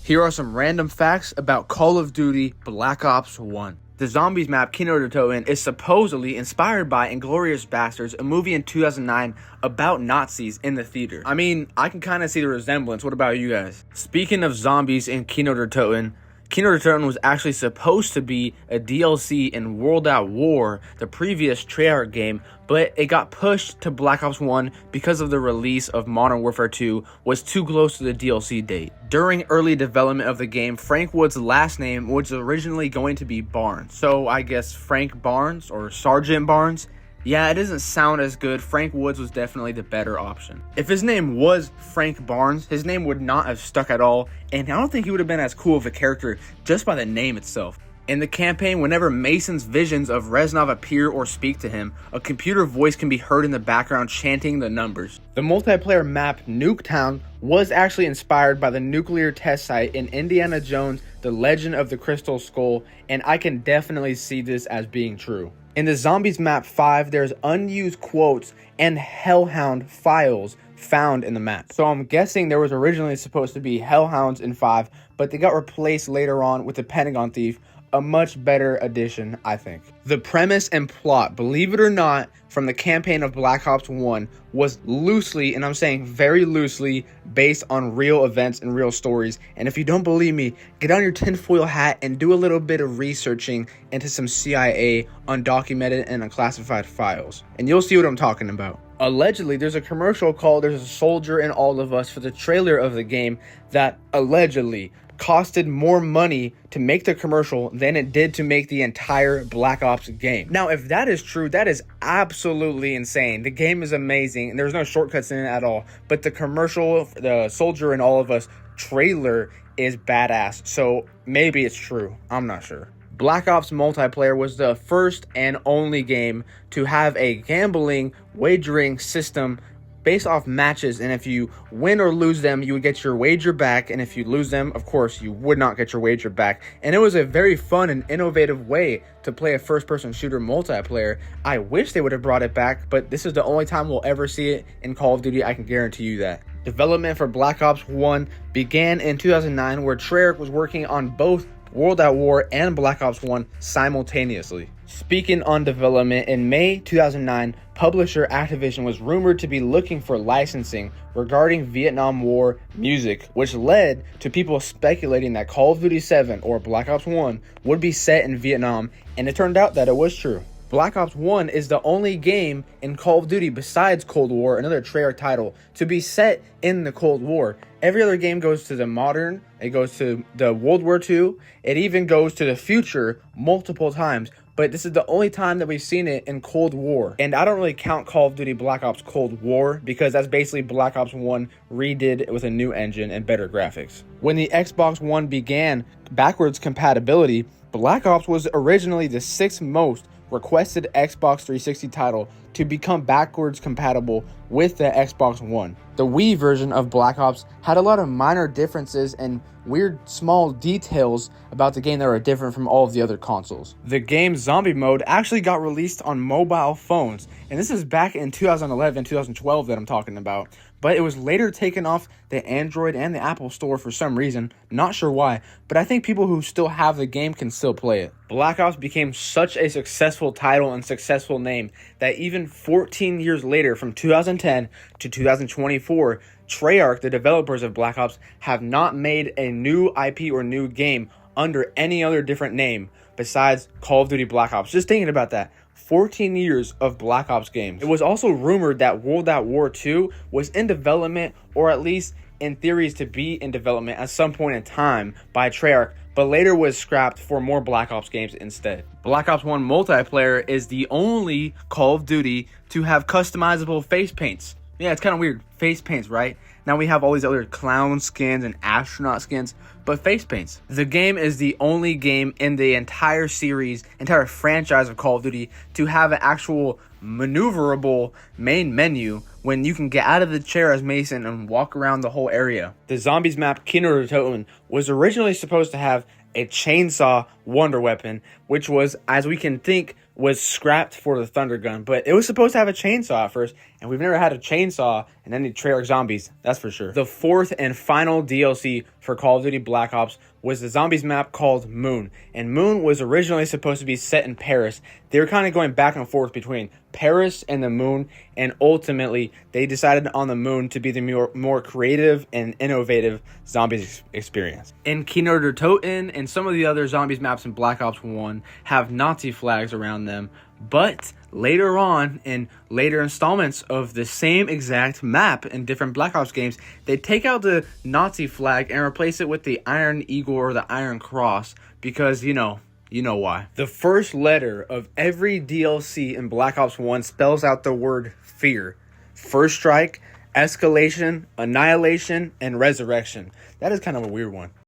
Here are some random facts about Call of Duty Black Ops 1. The Zombies map, Kino der Toten, is supposedly inspired by Inglourious Basterds, a movie in 2009 about Nazis in the theater. I mean, I can kind of see the resemblance. What about you guys? Speaking of zombies in Kino der Toten, Kino der Toten was actually supposed to be a DLC in World at War, the previous Treyarch game, but it got pushed to Black Ops 1 because of the release of Modern Warfare 2 was too close to the DLC date. During early development of the game, Frank Wood's last name was originally going to be Barnes. So I guess Frank Barnes or Sergeant Barnes. Yeah, it doesn't sound as good. Frank Woods was definitely the better option. If his name was Frank Barnes, his name would not have stuck at all, and I don't think he would have been as cool of a character just by the name itself. In the campaign, whenever Mason's visions of Reznov appear or speak to him, a computer voice can be heard in the background chanting the numbers. The multiplayer map Nuketown was actually inspired by the nuclear test site in Indiana Jones, The Legend of the Crystal Skull, and I can definitely see this as being true. In the Zombies map 5, there's unused quotes and Hellhound files found in the map. So I'm guessing there was originally supposed to be Hellhounds in 5, but they got replaced later on with the Pentagon Thief, a much better addition, I think. The premise and plot, believe it or not, from the campaign of Black Ops 1 was loosely, and I'm saying very loosely, based on real events and real stories. And if you don't believe me, get on your tinfoil hat and do a little bit of researching into some CIA undocumented and unclassified files, and you'll see what I'm talking about. Allegedly, there's a commercial called There's a Soldier in All of Us for the trailer of the game that allegedly costed more money to make the commercial than it did to make the entire Black Ops game. Now, if that is true, that is absolutely insane. The game is amazing, and there's no shortcuts in it at all. But the commercial, the Soldier in All of Us trailer is badass. So maybe it's true. I'm not sure. Black Ops Multiplayer was the first and only game to have a gambling wagering system based off matches, and if you win or lose them, you would get your wager back, and if you lose them, of course, you would not get your wager back. And it was a very fun and innovative way to play a first-person shooter multiplayer. I wish they would have brought it back, but this is the only time we'll ever see it in Call of Duty. I can guarantee you that. Development for Black Ops 1 began in 2009, where Treyarch was working on both World at War and Black Ops 1 simultaneously. Speaking on development, in May 2009, publisher Activision was rumored to be looking for licensing regarding Vietnam War music, which led to people speculating that Call of Duty 7 or Black Ops 1 would be set in Vietnam, and it turned out that it was true. Black Ops 1 is the only game in Call of Duty besides Cold War, another Treyarch title, to be set in the Cold War. Every other game goes to the modern, it goes to the World War II, it even goes to the future multiple times, but this is the only time that we've seen it in Cold War. And I don't really count Call of Duty Black Ops Cold War because that's basically Black Ops 1 redid with a new engine and better graphics. When the Xbox One began backwards compatibility, Black Ops was originally the 6th most requested Xbox 360 title to become backwards compatible with the Xbox One. The Wii version of Black Ops had a lot of minor differences and weird small details about the game that were different from all of the other consoles. The game's zombie mode actually got released on mobile phones, and this is back in 2011, 2012 that I'm talking about, but it was later taken off the Android and the Apple Store for some reason, not sure why, but I think people who still have the game can still play it. Black Ops became such a successful title and successful name that even 14 years later, from 2010 to 2024, Treyarch, the developers of Black Ops, have not made a new IP or new game under any other different name besides Call of Duty Black Ops. Just thinking about that. 14 years of Black Ops games. It was also rumored that World at War 2 was in development, or at least in theories to be in development at some point in time by Treyarch, but later was scrapped for more Black Ops games instead. Black Ops 1 multiplayer is the only Call of Duty to have customizable face paints. Yeah, it's kind of weird. Face paints, right? Now we have all these other clown skins and astronaut skins, but face paints. The game is the only game in the entire series, entire franchise of Call of Duty to have an actual maneuverable main menu when you can get out of the chair as Mason and walk around the whole area. The Zombies map Kino der Toten was originally supposed to have a chainsaw wonder weapon, which was, as we can think, was scrapped for the Thunder Gun, but it was supposed to have a chainsaw at first, and we've never had a chainsaw in any Treyarch Zombies, that's for sure. The fourth and final DLC for Call of Duty Black Ops was the Zombies map called Moon, and Moon was originally supposed to be set in Paris. They were kind of going back and forth between Paris and the Moon, and ultimately they decided on the Moon to be the more creative and innovative Zombies experience. In Kino der Toten and some of the other Zombies maps in Black Ops 1 have Nazi flags around them, but later on, in later installments of the same exact map in different Black Ops games, they take out the Nazi flag and replace it with the Iron Eagle or the Iron Cross, because, you know why. The first letter of every DLC in Black Ops 1 spells out the word fear. First Strike, Escalation, Annihilation, and Resurrection. That is kind of a weird one.